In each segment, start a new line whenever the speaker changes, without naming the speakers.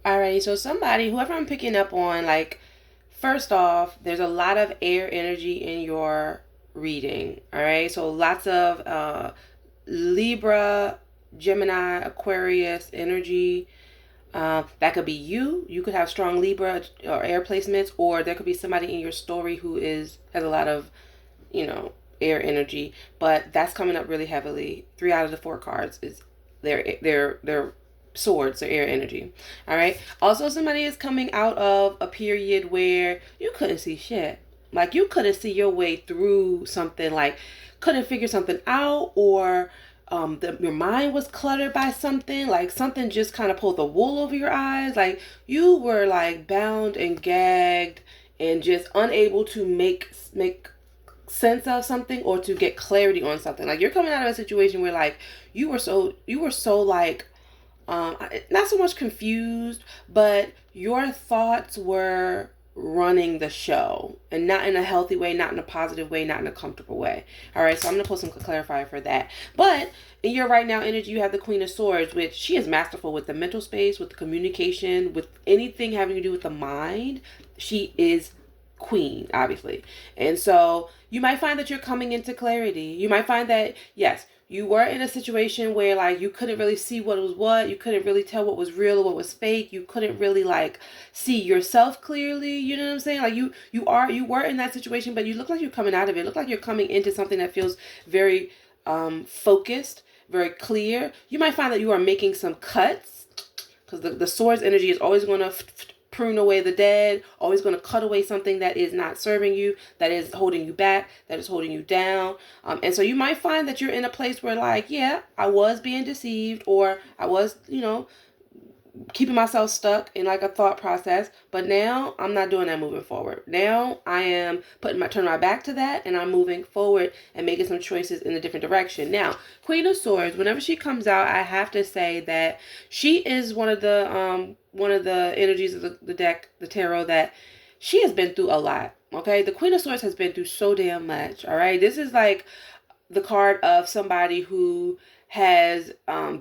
Alrighty, so somebody, whoever I'm picking up on, like, first off, there's a lot of air energy in your reading. All right, so lots of Libra, Gemini, Aquarius energy. That could be you. You could have strong Libra or air placements, or there could be somebody in your story who has a lot of, air energy. But that's coming up really heavily. 3 out of the 4 cards is their swords, their air energy. All right. Also, somebody is coming out of a period where you couldn't see shit. Like you couldn't see your way through something. Like couldn't figure something out, or your mind was cluttered by something, like something just kind of pulled the wool over your eyes, like you were like bound and gagged and just unable to make sense of something or to get clarity on something. Like you're coming out of a situation where like you were so like not so much confused, but your thoughts were running the show and not in a healthy way, not in a positive way, not in a comfortable way. All right, so I'm going to put some clarifier for that. But in your right now energy, you have the Queen of Swords, which she is masterful with the mental space, with the communication, with anything having to do with the mind. She is queen, obviously. And so you might find that you're coming into clarity. You might find that, yes, you were in a situation where like you couldn't really see what was what, you couldn't really tell what was real or what was fake, you couldn't really like see yourself clearly, you know what I'm saying? Like you were in that situation, but you look like you're coming out of it. It look like you're coming into something that feels very focused, very clear. You might find that you are making some cuts because the swords energy is always going to prune away the dead, always going to cut away something that is not serving you, that is holding you back, that is holding you down. And so you might find that you're in a place where like, yeah, I was being deceived, or I was, keeping myself stuck in like a thought process, but now I'm not doing that moving forward. Now I am turning my back to that, and I'm moving forward and making some choices in a different direction. Now, Queen of Swords, whenever she comes out, I have to say that she is one of the energies of the deck, the tarot, that she has been through a lot. Okay, the Queen of Swords has been through so damn much. All right, this is like the card of somebody who has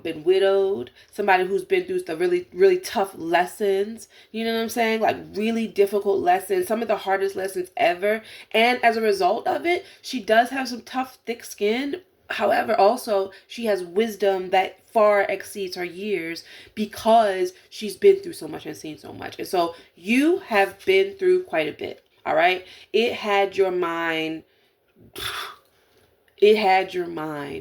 been widowed, somebody who's been through the really, really tough lessons, you know what I'm saying? Like really difficult lessons, some of the hardest lessons ever. And as a result of it, she does have some tough, thick skin. However, also, she has wisdom that far exceeds her years because she's been through so much and seen so much. And so you have been through quite a bit, all right? It had your mind,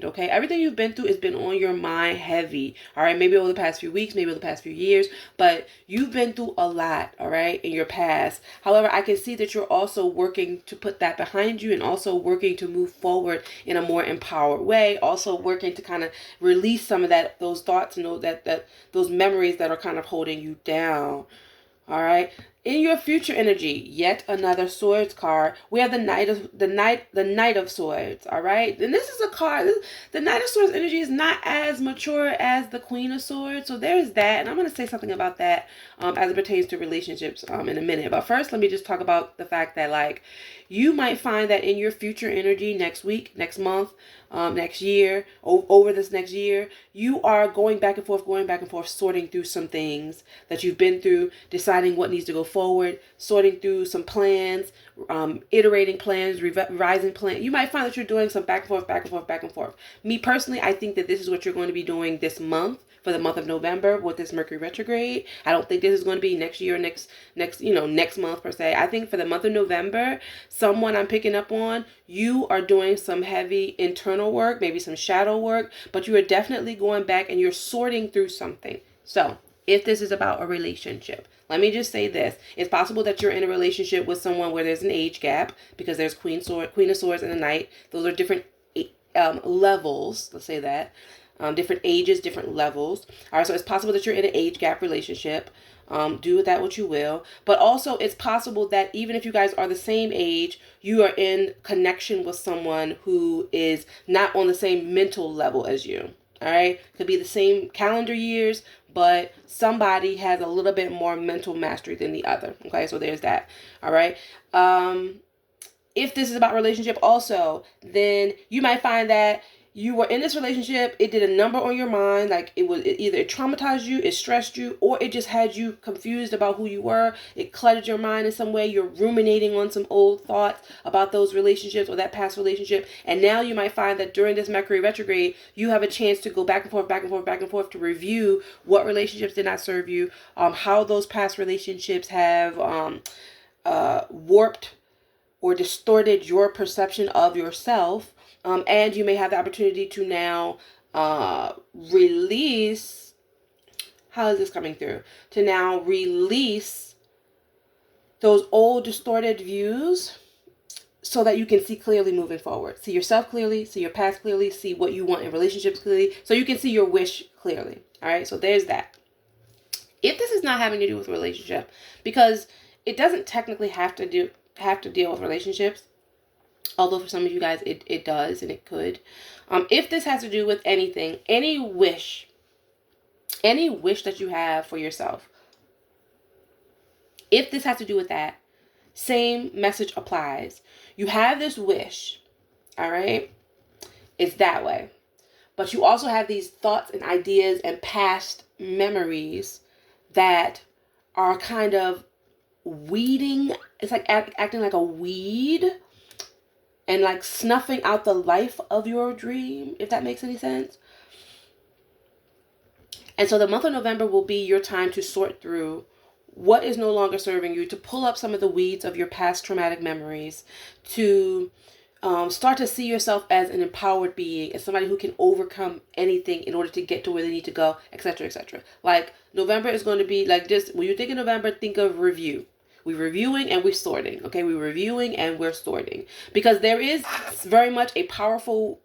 okay? Everything you've been through has been on your mind heavy, all right? Maybe over the past few weeks, maybe over the past few years, but you've been through a lot, all right, in your past. However, I can see that you're also working to put that behind you and also working to move forward in a more empowered way, also working to kind of release some of those thoughts and those memories that are kind of holding you down. All right. In your future energy, yet another swords card. We have the knight of swords. All right, and this is a card. The knight of swords energy is not as mature as the queen of swords, so there's that. And I'm going to say something about that as it pertains to relationships in a minute. But first, let me just talk about the fact that like you might find that in your future energy next week, next month, next year, over this next year, you are going back and forth, sorting through some things that you've been through, deciding what needs to go forward, sorting through some plans, iterating plans, revising plans. You might find that you're doing some back and forth, back and forth, back and forth. Me personally, I think that this is what you're going to be doing this month, for the month of November with this Mercury retrograde. I don't think this is going to be next year, next month per se. I think for the month of November, someone I'm picking up on, you are doing some heavy internal work, maybe some shadow work, but you are definitely going back and you're sorting through something. So if this is about a relationship, let me just say this. It's possible that you're in a relationship with someone where there's an age gap, because there's Queen of Swords and the Knight. Those are different levels, let's say that. Different ages, different levels. All right, so it's possible that you're in an age gap relationship. Do with that what you will. But also, it's possible that even if you guys are the same age, you are in connection with someone who is not on the same mental level as you. All right, could be the same calendar years, but somebody has a little bit more mental mastery than the other. Okay, so there's that. All right. If this is about relationship also, then you might find that You were in this relationship, it did a number on your mind, like it traumatized you, it stressed you, or it just had you confused about who you were. It cluttered your mind in some way. You're ruminating on some old thoughts about those relationships or that past relationship, and now you might find that during this Mercury retrograde, you have a chance to go back and forth, back and forth, back and forth, to review what relationships did not serve you, how those past relationships have warped or distorted your perception of yourself. And you may have the opportunity to now release. How is this coming through? To now release those old distorted views so that you can see clearly moving forward. See yourself clearly, see your past clearly, see what you want in relationships clearly, so you can see your wish clearly. All right, so there's that. If this is not having to do with relationship, because it doesn't technically have to deal with relationships, although for some of you guys it does, and it could. If this has to do with anything, any wish that you have for yourself, if this has to do with that, same message applies. You have this wish, all right? It's that way. But you also have these thoughts and ideas and past memories that are kind of weeding. It's like acting like a weed and like snuffing out the life of your dream, if that makes any sense. And so the month of November will be your time to sort through what is no longer serving you, to pull up some of the weeds of your past traumatic memories, to start to see yourself as an empowered being, as somebody who can overcome anything in order to get to where they need to go, etc., etc. Like, November is going to be like, just when you think of November, think of review. We're reviewing and we're sorting. Okay, we're reviewing and we're sorting. Because there is very much a powerful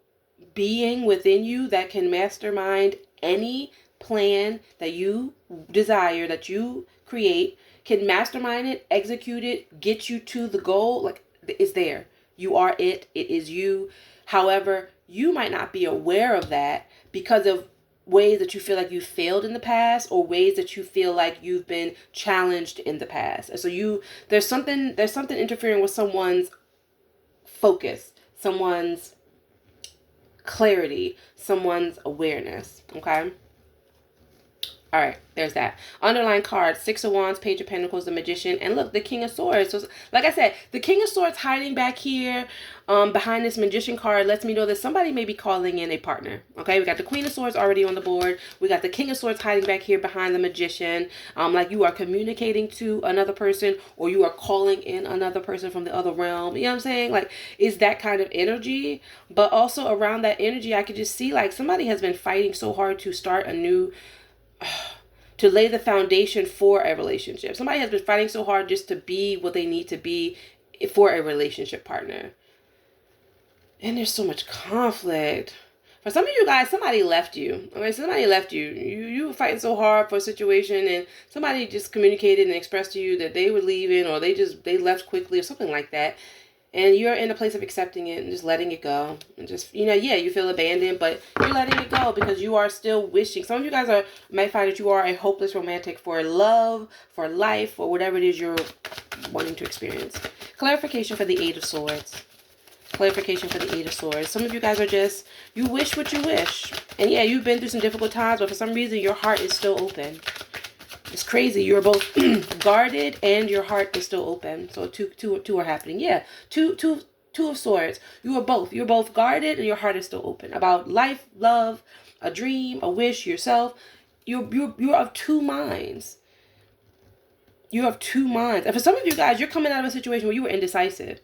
being within you that can mastermind any plan that you desire, that you create, can mastermind it, execute it, get you to the goal. Like, it's there. You are it. It is you. However, you might not be aware of that because of ways that you feel like you failed in the past, or ways that you feel like you've been challenged in the past. And so there's something interfering with someone's focus, someone's clarity, someone's awareness. Okay? All right, there's that. Underlying card, Six of Wands, Page of Pentacles, the Magician, and look, the King of Swords. So, like I said, the King of Swords hiding back here behind this Magician card lets me know that somebody may be calling in a partner. Okay, we got the Queen of Swords already on the board. We got the King of Swords hiding back here behind the Magician. Like you are communicating to another person, or you are calling in another person from the other realm. You know what I'm saying? Like, it's that kind of energy. But also around that energy, I could just see like somebody has been fighting so hard to start a new... to lay the foundation for a relationship. Somebody has been fighting so hard just to be what they need to be for a relationship partner. And there's so much conflict. For some of you guys, somebody left you. Okay, somebody left you. You were fighting so hard for a situation, and somebody just communicated and expressed to you that they were leaving, or they left quickly, or something like that. And you're in a place of accepting it and just letting it go. And just, you feel abandoned, but you're letting it go because you are still wishing. Some of you guys might find that you are a hopeless romantic for love, for life, or whatever it is you're wanting to experience. Clarification for the Eight of Swords. Clarification for the Eight of Swords. Some of you guys are just, you wish what you wish. And yeah, you've been through some difficult times, but for some reason your heart is still open. It's crazy. You're both guarded and your heart is still open. So two are happening. Yeah, two of Swords. You're both guarded and your heart is still open about life, love, a dream, a wish, yourself. You're of two minds. You have two minds. And for some of you guys, you're coming out of a situation where you were indecisive.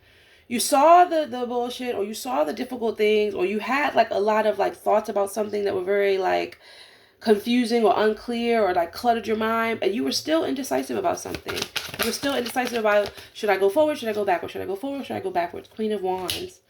You saw the bullshit, or you saw the difficult things, or you had like a lot of like thoughts about something that were very like confusing or unclear, or like cluttered your mind, and you were still indecisive about something. You were still indecisive about, should I go forward, should I go backwards, should I go forward, should I go backwards? Queen of Wands.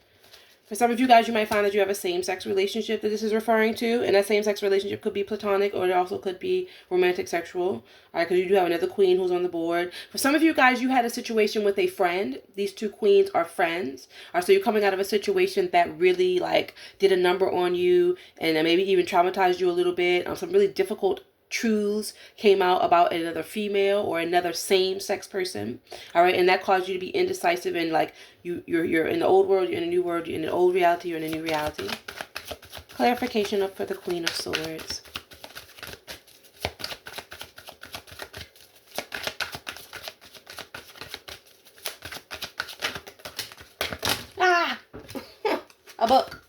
For some of you guys, you might find that you have a same-sex relationship that this is referring to, and that same-sex relationship could be platonic, or it also could be romantic sexual, all right, because you do have another queen who's on the board. For some of you guys, you had a situation with a friend. These two queens are friends, all right, so you're coming out of a situation that really, like, did a number on you, and maybe even traumatized you a little bit. Some really difficult truths came out about another female or another same-sex person, all right, and that caused you to be indecisive, and like you're in the old world, you're in the new world, you're in the old reality, you're in the new reality. Clarification up for the Queen of Swords. Ah! A book.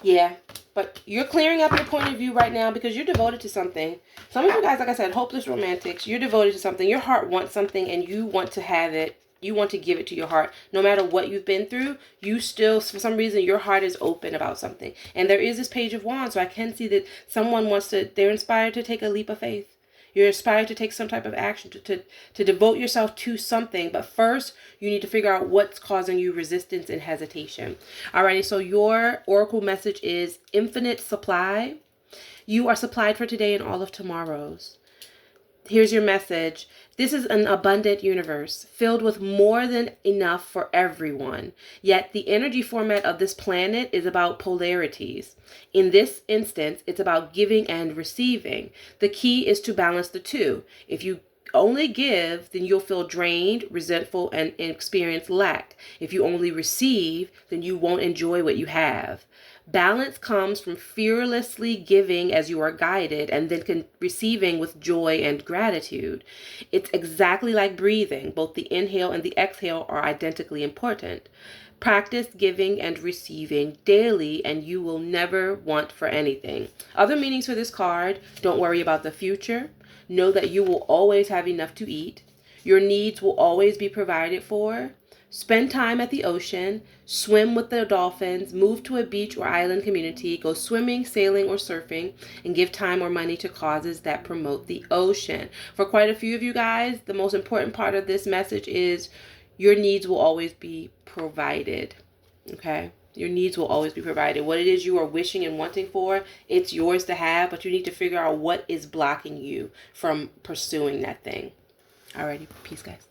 Yeah. But you're clearing up your point of view right now because you're devoted to something. Some of you guys, like I said, hopeless romantics, you're devoted to something. Your heart wants something and you want to have it. You want to give it to your heart. No matter what you've been through, you still, for some reason, your heart is open about something. And there is this Page of Wands, so I can see that someone wants to, they're inspired to take a leap of faith. You're inspired to take some type of action, to devote yourself to something. But first, you need to figure out what's causing you resistance and hesitation. Alrighty, so your oracle message is infinite supply. You are supplied for today and all of tomorrow's. Here's your message. This is an abundant universe filled with more than enough for everyone. Yet the energy format of this planet is about polarities. In this instance, it's about giving and receiving. The key is to balance the two. If you only give, then you'll feel drained, resentful, and experience lack. If you only receive, then you won't enjoy what you have. Balance comes from fearlessly giving as you are guided and then receiving with joy and gratitude. It's exactly like breathing. Both the inhale and the exhale are identically important. Practice giving and receiving daily and you will never want for anything. Other meanings for this card: don't worry about the future. Know that you will always have enough to eat. Your needs will always be provided for. Spend time at the ocean, swim with the dolphins, move to a beach or island community, go swimming, sailing, or surfing, and give time or money to causes that promote the ocean. For quite a few of you guys, the most important part of this message is your needs will always be provided. Okay? Your needs will always be provided. What it is you are wishing and wanting for, it's yours to have, but you need to figure out what is blocking you from pursuing that thing. Alrighty, peace guys.